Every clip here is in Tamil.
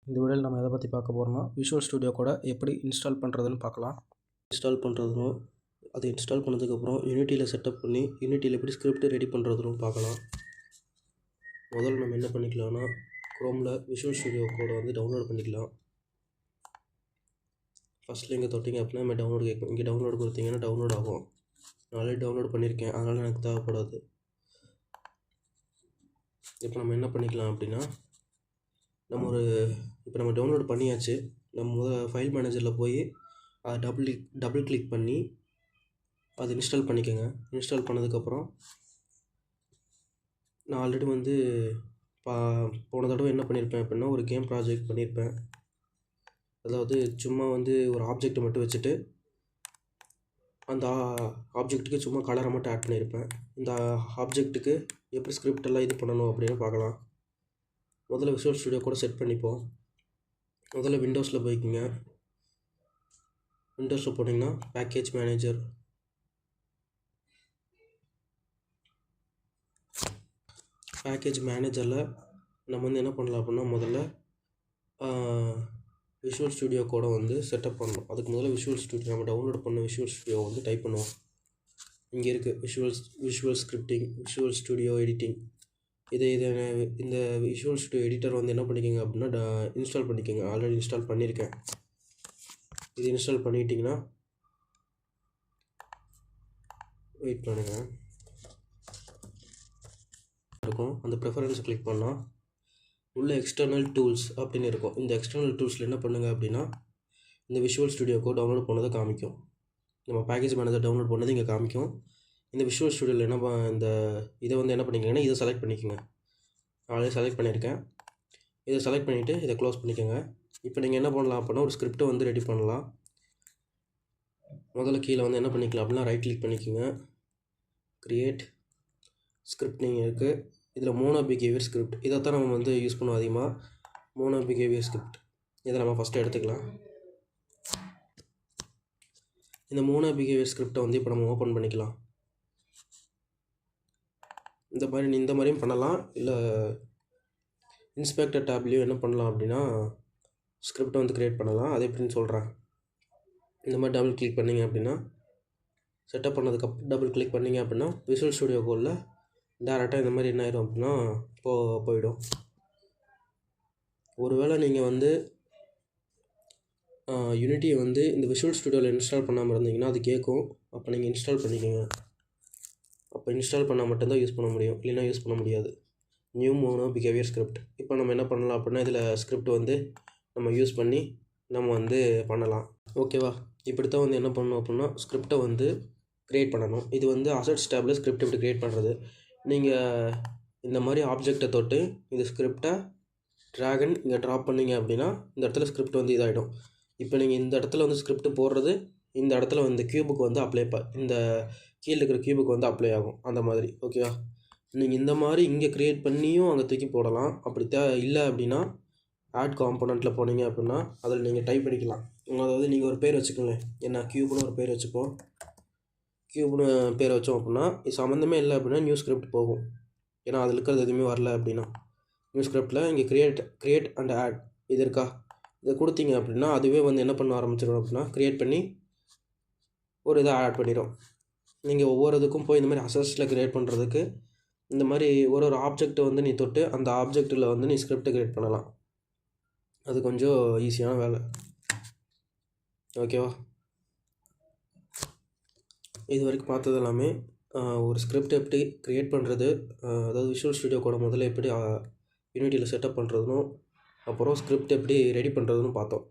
இந்த வீடியோவில் நம்ம எதை பற்றி பார்க்க போகிறோம்னா விஷுவல் ஸ்டுடியோ கூட எப்படி இன்ஸ்டால் பண்ணுறதுன்னு பார்க்கலாம். இன்ஸ்டால் பண்ணுறதுனும் அதை இன்ஸ்டால் பண்ணதுக்கப்புறம் யூனிட்டியில் செட்டப் பண்ணி யூனிட்டியில் எப்படி ஸ்கிரிப்ட் ரெடி பண்ணுறதுன்னு பார்க்கலாம். முதல்ல நம்ம என்ன பண்ணிக்கலாம்னா குரோமில் விஷுவல் ஸ்டுடியோ கோட வந்து டவுன்லோட் பண்ணிக்கலாம். ஃபஸ்ட்டில் இங்கே தொட்டிங்க அப்படின்னா நம்ம டவுன்லோட் கேட்கும். இங்கே டவுன்லோட் கொடுத்தீங்கன்னா டவுன்லோட் ஆகும். நான் ஆல்ரெடி டவுன்லோட் பண்ணியிருக்கேன், அதனால் எனக்கு தேவைப்படாது. இப்போ நம்ம என்ன பண்ணிக்கலாம் அப்படின்னா இப்போ நம்ம டவுன்லோட் பண்ணியாச்சு. நம்ம முதல்ல ஃபைல் மேனேஜரில் போய் அதை டபுள் கிளிக் பண்ணி அதை இன்ஸ்டால் பண்ணிக்கோங்க. இன்ஸ்டால் பண்ணதுக்கப்புறம் நான் ஆல்ரெடி வந்து போன தடவை என்ன பண்ணியிருப்பேன் அப்படின்னா ஒரு கேம் ப்ராஜெக்ட் பண்ணியிருப்பேன். அதாவது சும்மா வந்து ஒரு ஆப்ஜெக்டை மட்டும் வச்சுட்டு அந்த ஆப்ஜெக்ட்டுக்கு சும்மா கலரை மட்டும் ஆட் பண்ணியிருப்பேன். இந்த ஆப்ஜெக்ட்டுக்கு எப்படி ஸ்கிரிப்ட் எல்லாம் இது பண்ணணும் அப்படின்னு பார்க்கலாம். முதல்ல விஷுவல் ஸ்டுடியோ கூட செட் பண்ணிப்போம். முதல்ல விண்டோஸில் போய்க்குங்க. விண்டோஸில் போனீங்கன்னா பேக்கேஜ் மேனேஜர், பேக்கேஜ் மேனேஜரில் நம்ம வந்து என்ன பண்ணலாம் அப்படின்னா முதல்ல விஷுவல் ஸ்டுடியோ கூட வந்து செட்டப் பண்ணணும். அதுக்கு முதல்ல விஷுவல் ஸ்டுடியோ நம்ம டவுன்லோட் பண்ண விஷுவல் ஸ்டுடியோ வந்து டைப் பண்ணுவோம். இங்கே இருக்குது visual scripting, visual studio editing. இந்த விஷுவல் ஸ்டுடியோ எடிட்டர் வந்து என்ன பண்ணிக்கோங்க அப்படின்னா இன்ஸ்டால் பண்ணிக்கோங்க. ஆல்ரெடி இன்ஸ்டால் பண்ணியிருக்கேன். இது இன்ஸ்டால் பண்ணிட்டீங்கன்னா வெயிட் பண்ணுங்கள் இருக்கும். அந்த ப்ரிஃபரன்ஸ் கிளிக் பண்ணால் உள்ள எக்ஸ்டர்னல் டூல்ஸ் அப்படின்னு இருக்கும். இந்த எக்ஸ்டர்னல் டூல்ஸில் என்ன பண்ணுங்கள் அப்படின்னா இந்த விஷுவல் ஸ்டுடியோக்கு டவுன்லோட் பண்ணதை காமிக்கும். நம்ம பேக்கேஜ் மேனேஜர் டவுன்லோட் பண்ணது இங்கே காமிக்கும். இந்த விஷுவல் ஸ்டுடியோவில் இந்த இதை வந்து என்ன பண்ணிக்கோங்கன்னா இதை செலக்ட் பண்ணிக்கோங்க. ஆல்ரெடி செலக்ட் பண்ணியிருக்கேன். இதை செலக்ட் பண்ணிவிட்டு இதை க்ளோஸ் பண்ணிக்கோங்க. இப்போ நீங்கள் என்ன பண்ணலாம் அப்படின்னா ஒரு ஸ்கிரிப்டை வந்து ரெடி பண்ணலாம். முதல்ல கீழே வந்து என்ன பண்ணிக்கலாம் அப்படின்னா ரைட் கிளிக் பண்ணிக்கோங்க. க்ரியேட் ஸ்கிரிப்ட் நீங்கள் இருக்குது. இதில் மோனோ பிஹேவியர் ஸ்கிரிப்ட் இதைத்தான் நம்ம வந்து யூஸ் பண்ணுவோம் அதிகமாக. மோனோ பிஹேவியர் ஸ்கிரிப்ட் இதை நம்ம ஃபஸ்ட்டு எடுத்துக்கலாம். இந்த மோனோ பிஹேவியர் ஸ்கிரிப்டை வந்து இப்போ நம்ம ஓப்பன் பண்ணிக்கலாம். இந்த மாதிரியும் பண்ணலாம். இல்லை இன்ஸ்பெக்டர் டேப்லேயும் என்ன பண்ணலாம் அப்படின்னா ஸ்கிரிப்டை வந்து க்ரியேட் பண்ணலாம். அது எப்படின்னு சொல்கிறேன். இந்த மாதிரி டபுள் கிளிக் பண்ணிங்க அப்படின்னா செட்டப் பண்ணதுக்கப்புறம் டபுள் கிளிக் பண்ணிங்க அப்படின்னா விஷுவல் ஸ்டுடியோ கோடில் டேரெக்டாக இந்த மாதிரி என்ன ஆயிடும் அப்படின்னா போயிடும். ஒருவேளை நீங்கள் வந்து யூனிட்டியை வந்து இந்த விஷுவல் ஸ்டுடியோவில் இன்ஸ்டால் பண்ணாமல் இருந்தீங்கன்னா அது கேட்கும். அப்போ நீங்கள் இன்ஸ்டால் பண்ணிக்கோங்க. அப்போ இன்ஸ்டால் பண்ணால் மட்டும்தான் யூஸ் பண்ண முடியும், இல்லைன்னா யூஸ் பண்ண முடியாது. New mono behaviour script. இப்போ நம்ம என்ன பண்ணலாம் அப்படின்னா இதில் ஸ்கிரிப்ட் வந்து நம்ம யூஸ் பண்ணி நம்ம வந்து பண்ணலாம். ஓகேவா? இப்படி தான் வந்து என்ன பண்ணணும் அப்படின்னா ஸ்கிரிப்டை வந்து க்ரியேட் பண்ணணும். இது வந்து அசெட்ஸ் டேபில் ஸ்கிரிப்ட் எப்படி க்ரியேட் பண்ணுறது. நீங்கள் இந்த மாதிரி ஆப்ஜெக்டை தொட்டு இந்த ஸ்கிரிப்டை ட்ராகன் இங்கே ட்ராப் பண்ணிங்க அப்படின்னா இந்த இடத்துல ஸ்கிரிப்ட் வந்து இதாகிடும். இப்போ நீங்கள் இந்த இடத்துல வந்து ஸ்கிரிப்ட் போடுறது இந்த இடத்துல வந்து கியூபுக்கு வந்து இந்த கீழே இருக்கிற கியூபுக்கு வந்து அப்ளை ஆகும். அந்த மாதிரி ஓகேவா? நீங்கள் இந்த மாதிரி இங்கே க்ரியேட் பண்ணியும் அங்கே தூக்கி போடலாம். அப்படி இல்லை அப்படின்னா ஆட் காம்போனண்ட்டில் போனீங்க அப்படின்னா அதில் நீங்கள் டைப் பண்ணிக்கலாம். அதாவது நீங்கள் ஒரு பேர் வச்சுக்கோங்க. என்ன கியூப்னு ஒரு பேர் வச்சுப்போம். கியூப்னு பேர் வச்சோம் அப்படின்னா இது சம்மந்தமே இல்லை அப்படின்னா நியூ ஸ்கிரிப்ட் போகும். ஏன்னா அதில் இருக்கிறது எதுவுமே வரல அப்படின்னா நியூ ஸ்கிரிப்டில் இங்கே க்ரியேட் அண்ட் ஆட் இது இருக்கா, இதை கொடுத்தீங்க அப்படின்னா அதுவே வந்து என்ன பண்ண ஆரம்பிச்சிடும் அப்படின்னா க்ரியேட் பண்ணி ஒரு இதை ஆட் பண்ணிடும். நீங்கள் ஒவ்வொரு இதுக்கும் போய் இந்த மாதிரி அசஸ்ட்டில் க்ரியேட் பண்ணுறதுக்கு இந்த மாதிரி ஒரு ஆப்ஜெக்டை வந்து நீ தொட்டு அந்த ஆப்ஜெக்டில் வந்து நீ ஸ்கிரிப்டை க்ரியேட் பண்ணலாம். அது கொஞ்சம் ஈஸியான வேலை. ஓகேவா? இது வரைக்கும் பார்த்தது எல்லாமே ஒரு ஸ்கிரிப்ட் எப்படி க்ரியேட் பண்ணுறது, அதாவது விஷுவல் ஸ்டுடியோ கூட முதல்ல எப்படி யூனிட்டியில் செட்டப் பண்ணுறதுனும் அப்புறம் ஸ்கிரிப்ட் எப்படி ரெடி பண்ணுறதுன்னு பார்த்தோம்.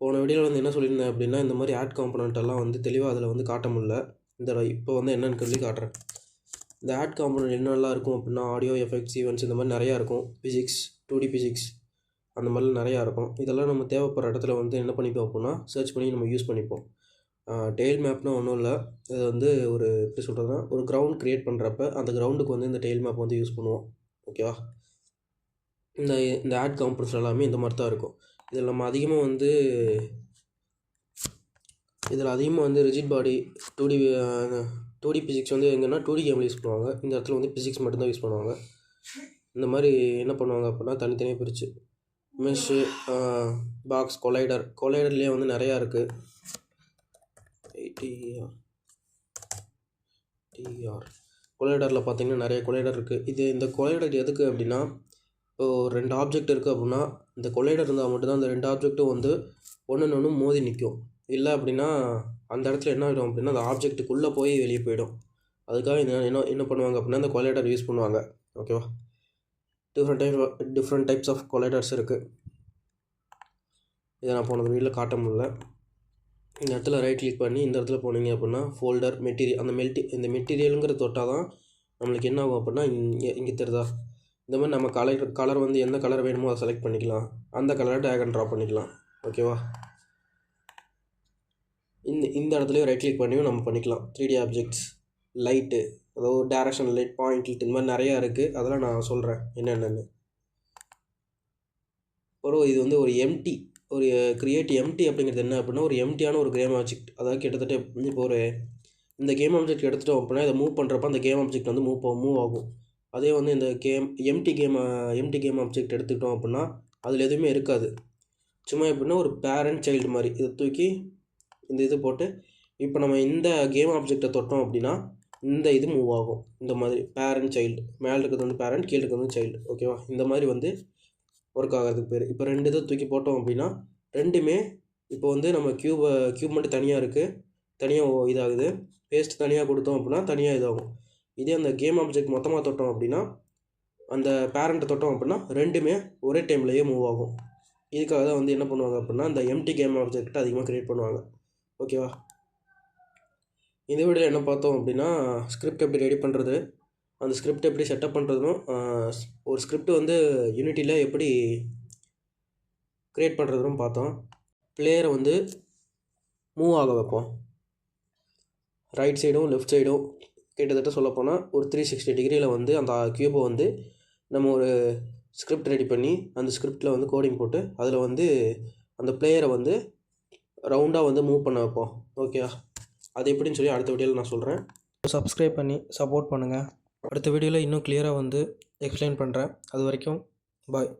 போன வீடியோவில் வந்து என்ன சொல்லியிருந்தேன் அப்படின்னா இந்த மாதிரி ஆட் காம்போனண்ட் எல்லாம் வந்து தெளிவாக அதில் வந்து காட்ட முடியல. இப்போ வந்து என்னென்னு சொல்லி காட்டுறேன். இந்த ஆட் காம்போனண்ட் என்னெல்லாம் இருக்கும் அப்படின்னா ஆடியோ எஃபெக்ட்ஸ் ஈவெண்ட்ஸ் இந்த மாதிரி நிறையா இருக்கும். ஃபிசிக்ஸ் 2D ஃபிசிக்ஸ் அந்த மாதிரிலாம் நிறையா இருக்கும். இதெல்லாம் நம்ம தேவைப்படுற இடத்துல வந்து என்ன பண்ணிப்போம் அப்படின்னா சர்ச் பண்ணி நம்ம யூஸ் பண்ணிப்போம். டெயில் மேப்னால் ஒன்றும் இல்லை. இது வந்து எப்படி சொல்கிறதுனா ஒரு கிரவுண்ட் க்ரியேட் பண்ணுறப்ப அந்த கிரவுண்டுக்கு வந்து இந்த டெயில் மேப் வந்து யூஸ் பண்ணுவோம். ஓகேவா? இந்த ஆட் காம்போனண்ட்ஸ் எல்லாமே இந்த மாதிரி தான் இருக்கும். இதில் நம்ம அதிகமாக வந்து rigid body 2D 2D physics வந்து எங்கன்னா 2D கேமில் யூஸ் பண்ணுவாங்க. இந்த இடத்துல வந்து ஃபிசிக்ஸ் மட்டும்தான் யூஸ் பண்ணுவாங்க. இந்த மாதிரி என்ன பண்ணுவாங்க அப்படின்னா தனித்தனியாக பிரித்து மெஷ்ஷு, பாக்ஸ், கொலைடர்லேயே வந்து நிறையா இருக்குது. கொலைடரில் பார்த்தீங்கன்னா நிறைய கொலைடர் இருக்குது. இந்த கொலைடர் எதுக்கு அப்படின்னா, இப்போது 2 ஆப்ஜெக்ட் இருக்குது அப்படின்னா இந்த கொலைடர் இருந்தால் மட்டும்தான் அந்த 2 ஆப்ஜெக்ட்டும் வந்து ஒன்று மோதி நிற்கும். இல்லை அப்படின்னா அந்த இடத்துல என்ன ஆகிடும் அப்படின்னா அந்த ஆப்ஜெக்ட்டுக்குள்ளே போய் வெளியே போயிடும். அதுக்காக என்ன பண்ணுவாங்க அப்படின்னா இந்த கொலைடர் யூஸ் பண்ணுவாங்க. ஓகேவா? டிஃப்ரெண்ட் டைப்ஸ் ஆஃப் கொலைடர்ஸ் இருக்குது. இதை நான் போன வீடியோவில் காட்ட முடியல. இந்த இடத்துல ரைட் கிளிக் பண்ணி இந்த இடத்துல போனீங்க அப்படின்னா ஃபோல்டர் மெட்டீரியல், இந்த மெட்டீரியலுங்கிற தொட்டால் தான் நம்மளுக்கு என்ன ஆகும் அப்படின்னா இங்கே தெரியுதா, இந்த மாதிரி நம்ம கலர் வந்து எந்த கலர் வேணுமோ அதை செலக்ட் பண்ணிக்கலாம். அந்த கலரை ட்ராக் அண்ட் ட்ராப் பண்ணிக்கலாம். ஓகேவா? இந்த இடத்துலையும் ரைட் கிளிக் பண்ணியும் நம்ம பண்ணிக்கலாம். 3D ஆப்ஜெக்ட்ஸ், லைட்டு, அதாவது டேரக்ஷன் லைட், பாயிண்ட் லைட், இந்த மாதிரி நிறையா இருக்குது. அதெல்லாம் நான் சொல்கிறேன் என்னென்னு. இது வந்து ஒரு கிரியேட் எம்டி அப்படிங்கிறது என்ன அப்படின்னா ஒரு எம்டியான ஒரு கேம் ஆப்ஜெக்ட். அதாவது கிட்டத்தட்ட இப்போ இந்த கேம் ஆப்ஜெக்ட் எடுத்துட்டோம் அப்படின்னா இதை மூவ் பண்ணுறப்ப அந்த கேம் ஆப்ஜெக்ட் வந்து மூவ் ஆகும். அதே வந்து இந்த எம்டி கேம் ஆப்ஜெக்ட் எடுத்துக்கிட்டோம் அப்படின்னா அதில் எதுவுமே இருக்காது. சும்மா எப்படின்னா ஒரு பேரண்ட் சைல்டு மாதிரி இதை தூக்கி இந்த இது போட்டு இப்போ நம்ம இந்த கேம் ஆப்ஜெக்டை தொட்டோம் அப்படின்னா இந்த இது மூவ் ஆகும். இந்த மாதிரி பேரண்ட் சைல்டு, மேலே இருக்கிறது வந்து பேரண்ட், கீழே இருக்கிறது வந்து சைல்டு. ஓகேவா? இந்த மாதிரி வந்து ஒர்க் ஆகிறதுக்கு பேர். இப்போ 2 இதை தூக்கி போட்டோம் அப்படின்னா ரெண்டுமே இப்போ வந்து நம்ம க்யூப் மட்டும் தனியாக இருக்குது, தனியாக இதாகுது. பேஸ்ட் தனியாக கொடுத்தோம் அப்படின்னா தனியாக இதாகும். இதே அந்த கேம் ஆப்ஜெக்ட் மொத்தமாக தொட்டோம் அப்படின்னா அந்த பேரண்ட்டை தொட்டோம் அப்படின்னா ரெண்டுமே ஒரே டைம்லேயே மூவ் ஆகும். இதுக்காக தான் வந்து என்ன பண்ணுவாங்க அப்படின்னா இந்த எம்டி கேம் ஆப்ஜெக்ட் அதிகமாக க்ரியேட் பண்ணுவாங்க. ஓகேவா? இந்த வீடியோவில் என்ன பார்த்தோம் அப்படின்னா ஸ்கிரிப்ட் எப்படி ரெடி பண்ணுறது, அந்த ஸ்கிரிப்ட் எப்படி செட்டப் பண்ணுறதுனும், ஒரு ஸ்கிரிப்ட் வந்து யூனிட்டியில் எப்படி க்ரியேட் பண்ணுறதுன்னு பார்த்தோம். பிளேயரை வந்து மூவ் ஆக வைப்போம். ரைட் சைடும் லெஃப்ட் சைடும் கிட்டத்தட்ட சொல்லப்போனால் ஒரு 360 டிகிரியில் வந்து அந்த க்யூபை வந்து நம்ம ஒரு ஸ்கிரிப்ட் ரெடி பண்ணி அந்த ஸ்கிரிப்டில் வந்து கோடிங் போட்டு அதில் வந்து அந்த பிளேயரை வந்து ரவுண்டாக வந்து மூவ் பண்ண வைப்போம். ஓகேவா? அது எப்படின்னு சொல்லி அடுத்த வீடியோவில் நான் சொல்கிறேன். சப்ஸ்கிரைப் பண்ணி சப்போர்ட் பண்ணுங்கள். அடுத்த வீடியோவில் இன்னும் கிளியராக வந்து எக்ஸ்பிளைன் பண்ணுறேன். அது வரைக்கும் பாய்.